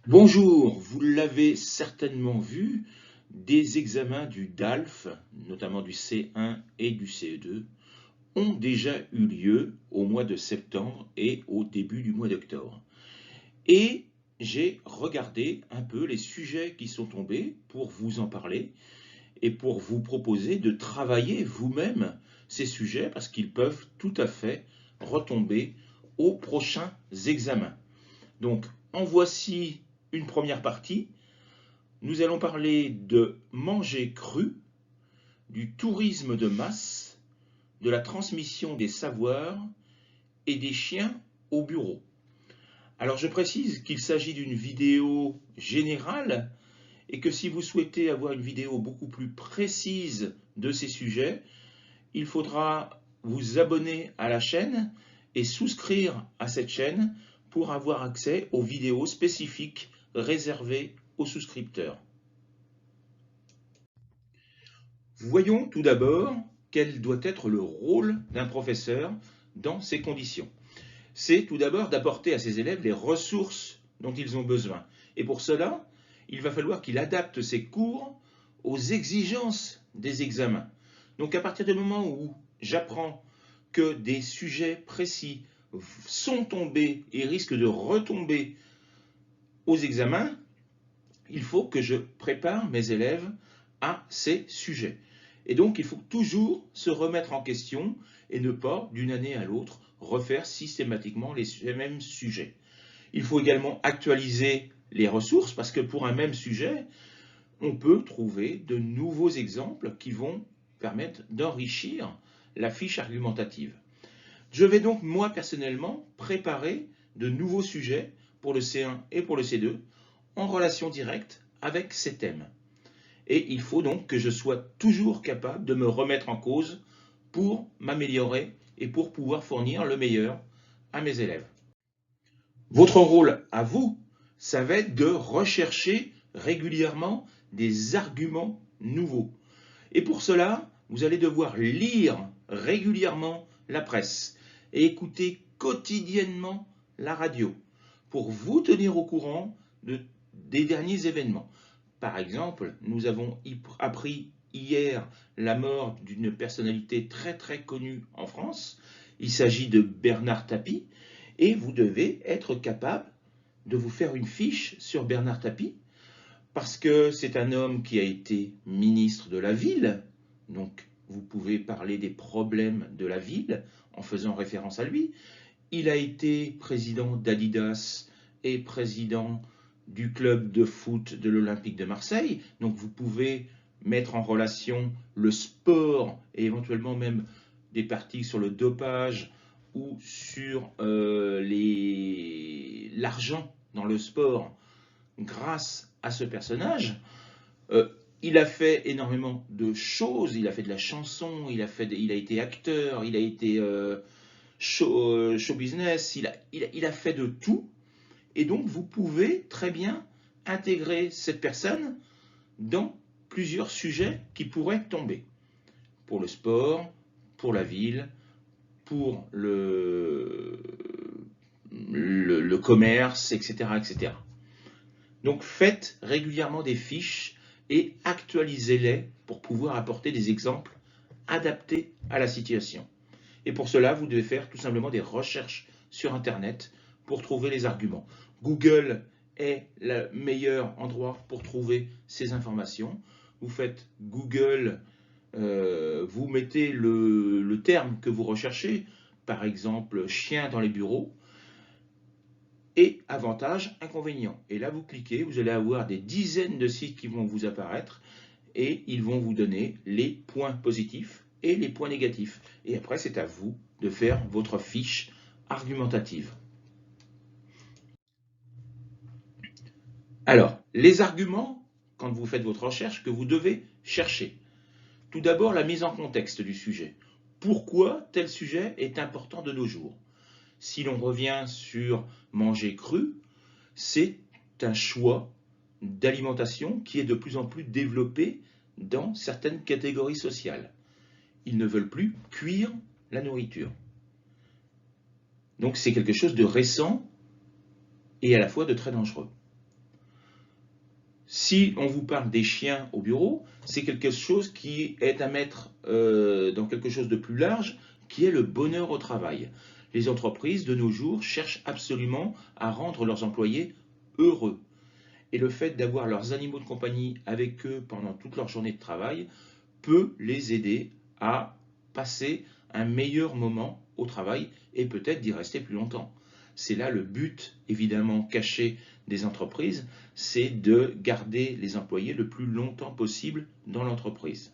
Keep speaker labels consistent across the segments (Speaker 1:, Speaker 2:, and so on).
Speaker 1: Bonjour, vous l'avez certainement vu, des examens du DALF, notamment du C1 et du CE2, ont déjà eu lieu au mois de septembre et au début du mois d'octobre. Et j'ai regardé un peu les sujets qui sont tombés pour vous en parler et pour vous proposer de travailler vous-même ces sujets parce qu'ils peuvent tout à fait retomber aux prochains examens. Donc, en voici une première partie. Nous allons parler de manger cru, du tourisme de masse, de la transmission des savoirs et des chiens au bureau. Alors je précise qu'il s'agit d'une vidéo générale et que si vous souhaitez avoir une vidéo beaucoup plus précise de ces sujets, il faudra vous abonner à la chaîne et souscrire à cette chaîne pour avoir accès aux vidéos spécifiques réservées aux souscripteurs. Voyons tout d'abord quel doit être le rôle d'un professeur dans ces conditions. C'est tout d'abord d'apporter à ses élèves les ressources dont ils ont besoin. Et pour cela, il va falloir qu'il adapte ses cours aux exigences des examens. Donc à partir du moment où j'apprends que des sujets précis sont tombés et risquent de retomber aux examens, il faut que je prépare mes élèves à ces sujets. Et donc, il faut toujours se remettre en question et ne pas, d'une année à l'autre, refaire systématiquement les mêmes sujets. Il faut également actualiser les ressources parce que pour un même sujet, on peut trouver de nouveaux exemples qui vont permettre d'enrichir la fiche argumentative. Je vais donc, moi, personnellement, préparer de nouveaux sujets pour le C1 et pour le C2 en relation directe avec ces thèmes. Et il faut donc que je sois toujours capable de me remettre en cause pour m'améliorer et pour pouvoir fournir le meilleur à mes élèves. Votre rôle à vous, ça va être de rechercher régulièrement des arguments nouveaux. Et pour cela, vous allez devoir lire régulièrement la presse et écouter quotidiennement la radio pour vous tenir au courant des derniers événements. Par exemple, nous avons appris hier la mort d'une personnalité très très connue en France. Il s'agit de Bernard Tapie et vous devez être capable de vous faire une fiche sur Bernard Tapie parce que c'est un homme qui a été ministre de la ville, donc vous pouvez parler des problèmes de la ville en faisant référence à lui. Il a été président d'Adidas et président du club de foot de l'Olympique de Marseille, donc vous pouvez mettre en relation le sport et éventuellement même des parties sur le dopage ou sur l'argent dans le sport grâce à ce personnage. Euh, il a fait énormément de choses, il a fait de la chanson, il a été acteur, il a été show business, il a fait de tout. Et donc vous pouvez très bien intégrer cette personne dans plusieurs sujets qui pourraient tomber. Pour le sport, pour la ville, pour le commerce, etc., etc. Donc faites régulièrement des fiches et actualisez-les pour pouvoir apporter des exemples adaptés à la situation. Et pour cela, vous devez faire tout simplement des recherches sur Internet pour trouver les arguments. Google est le meilleur endroit pour trouver ces informations. Vous faites Google, vous mettez le terme que vous recherchez, par exemple chien dans les bureaux, et avantages, inconvénients. Et là, vous cliquez, vous allez avoir des dizaines de sites qui vont vous apparaître et ils vont vous donner les points positifs et les points négatifs. Et après, c'est à vous de faire votre fiche argumentative. Alors, les arguments, quand vous faites votre recherche, que vous devez chercher. Tout d'abord, la mise en contexte du sujet. Pourquoi tel sujet est important de nos jours? Si l'on revient sur manger cru, c'est un choix d'alimentation qui est de plus en plus développé dans certaines catégories sociales. Ils ne veulent plus cuire la nourriture. Donc c'est quelque chose de récent et à la fois de très dangereux. Si on vous parle des chiens au bureau, c'est quelque chose qui est à mettre dans quelque chose de plus large, qui est le bonheur au travail. Les entreprises de nos jours cherchent absolument à rendre leurs employés heureux. Et le fait d'avoir leurs animaux de compagnie avec eux pendant toute leur journée de travail peut les aider à passer un meilleur moment au travail et peut-être d'y rester plus longtemps. C'est là le but, évidemment, caché des entreprises, c'est de garder les employés le plus longtemps possible dans l'entreprise.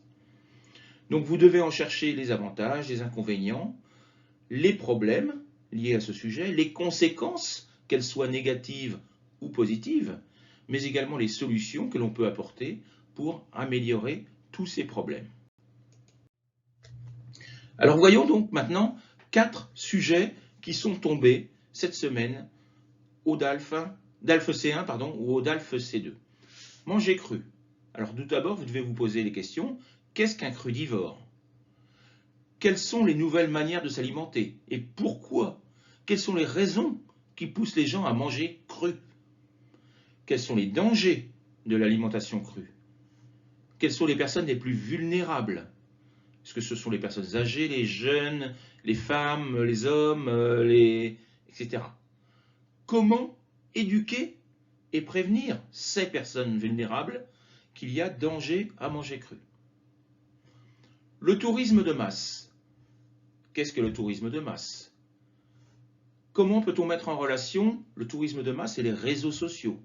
Speaker 1: Donc vous devez en chercher les avantages, les inconvénients, les problèmes liés à ce sujet, les conséquences, qu'elles soient négatives ou positives, mais également les solutions que l'on peut apporter pour améliorer tous ces problèmes. Alors voyons donc maintenant 4 sujets qui sont tombés cette semaine au DALF C1 ou au DALF C2. Manger cru. Alors tout d'abord, vous devez vous poser les questions. Qu'est-ce qu'un crudivore? Quelles sont les nouvelles manières de s'alimenter? Et pourquoi? Quelles sont les raisons qui poussent les gens à manger cru? Quels sont les dangers de l'alimentation crue? Quelles sont les personnes les plus vulnérables? Est-ce que ce sont les personnes âgées, les jeunes, les femmes, les hommes, etc. Comment éduquer et prévenir ces personnes vulnérables qu'il y a danger à manger cru? Le tourisme de masse. Qu'est-ce que le tourisme de masse? Comment peut-on mettre en relation le tourisme de masse et les réseaux sociaux?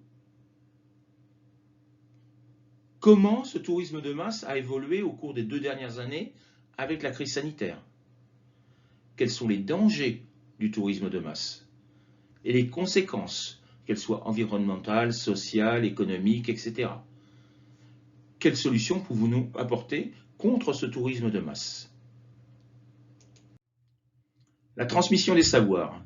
Speaker 1: Comment ce tourisme de masse a évolué au cours des 2 dernières années avec la crise sanitaire? Quels sont les dangers du tourisme de masse et les conséquences, qu'elles soient environnementales, sociales, économiques, etc. Quelles solutions pouvons-nous apporter contre ce tourisme de masse? La transmission des savoirs.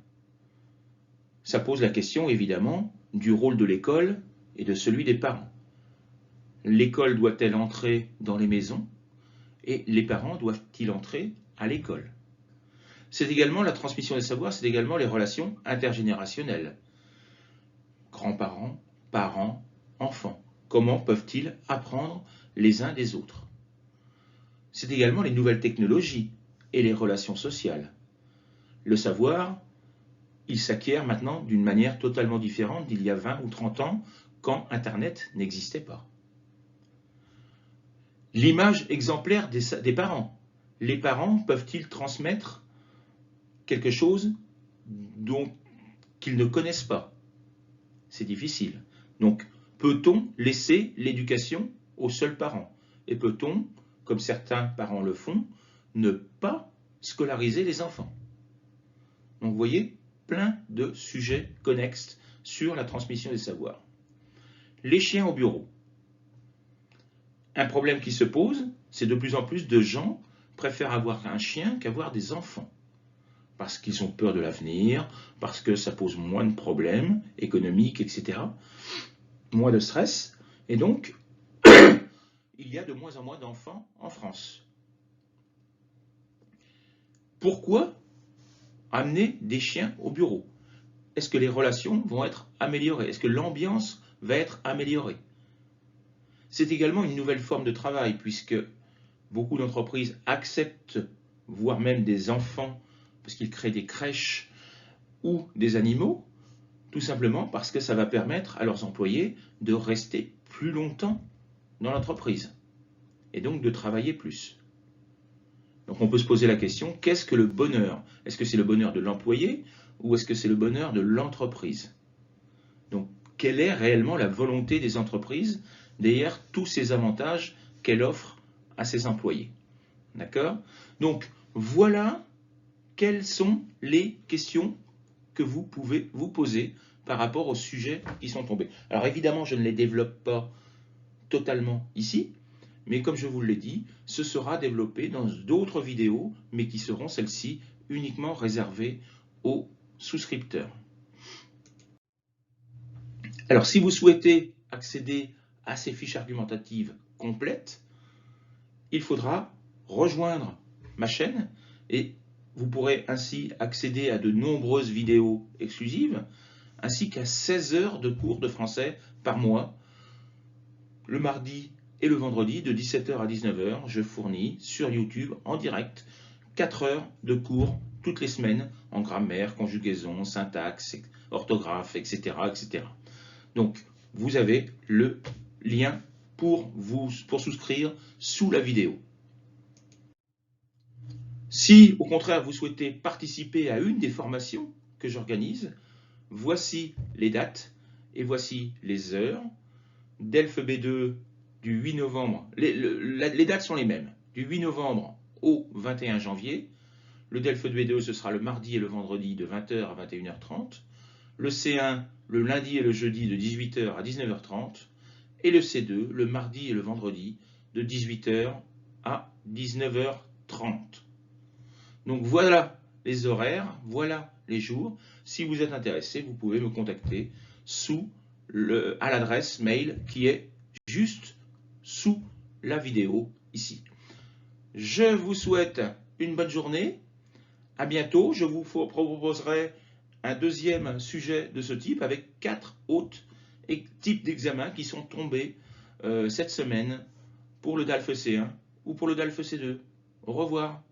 Speaker 1: Ça pose la question, évidemment, du rôle de l'école et de celui des parents. L'école doit-elle entrer dans les maisons et les parents doivent-ils entrer à l'école? C'est également la transmission des savoirs, c'est également les relations intergénérationnelles. Grands-parents, parents, enfants. Comment peuvent-ils apprendre les uns des autres? C'est également les nouvelles technologies et les relations sociales. Le savoir, il s'acquiert maintenant d'une manière totalement différente d'il y a 20 ou 30 ans, quand Internet n'existait pas. L'image exemplaire des parents. Les parents peuvent-ils transmettre quelque chose qu'ils ne connaissent pas? C'est difficile. Donc, peut-on laisser l'éducation aux seuls parents? Et peut-on, comme certains parents le font, ne pas scolariser les enfants? Donc, vous voyez, plein de sujets connexes sur la transmission des savoirs. Les chiens au bureau. Un problème qui se pose, c'est de plus en plus de gens préfèrent avoir un chien qu'avoir des enfants. Parce qu'ils ont peur de l'avenir, parce que ça pose moins de problèmes économiques, etc. Moins de stress. Et donc, il y a de moins en moins d'enfants en France. Pourquoi amener des chiens au bureau? Est-ce que les relations vont être améliorées? Est-ce que l'ambiance va être améliorée? C'est également une nouvelle forme de travail, puisque beaucoup d'entreprises acceptent, voire même des enfants, parce qu'ils créent des crèches ou des animaux, tout simplement parce que ça va permettre à leurs employés de rester plus longtemps dans l'entreprise, et donc de travailler plus. Donc on peut se poser la question, qu'est-ce que le bonheur? Est-ce que c'est le bonheur de l'employé ou est-ce que c'est le bonheur de l'entreprise? Donc quelle est réellement la volonté des entreprises derrière tous ces avantages qu'elle offre à ses employés? D'accord? Donc voilà quelles sont les questions que vous pouvez vous poser par rapport aux sujets qui sont tombés. Alors évidemment, je ne les développe pas totalement ici, mais comme je vous l'ai dit, ce sera développé dans d'autres vidéos, mais qui seront celles-ci uniquement réservées aux souscripteurs. Alors si vous souhaitez accéder à ces fiches argumentatives complètes, il faudra rejoindre ma chaîne et vous pourrez ainsi accéder à de nombreuses vidéos exclusives, ainsi qu'à 16 heures de cours de français par mois, le mardi et le vendredi de 17h à 19h, je fournis sur YouTube en direct 4 heures de cours toutes les semaines en grammaire, conjugaison, syntaxe, orthographe, etc., etc. Donc, vous avez le lien pour souscrire sous la vidéo. Si, au contraire, vous souhaitez participer à une des formations que j'organise, voici les dates et voici les heures. DELF B2 du 8 novembre, les dates sont les mêmes, du 8 novembre au 21 janvier. Le DELF B2, ce sera le mardi et le vendredi de 20h à 21h30. Le C1, le lundi et le jeudi de 18h à 19h30. Et le C2, le mardi et le vendredi de 18h à 19h30. Donc voilà les horaires, voilà les jours. Si vous êtes intéressé, vous pouvez me contacter à l'adresse mail qui est juste sous la vidéo ici. Je vous souhaite une bonne journée. À bientôt. Je vous proposerai un deuxième sujet de ce type avec 4 autres types d'examens qui sont tombés cette semaine pour le DALF C1 ou pour le DALF C2. Au revoir.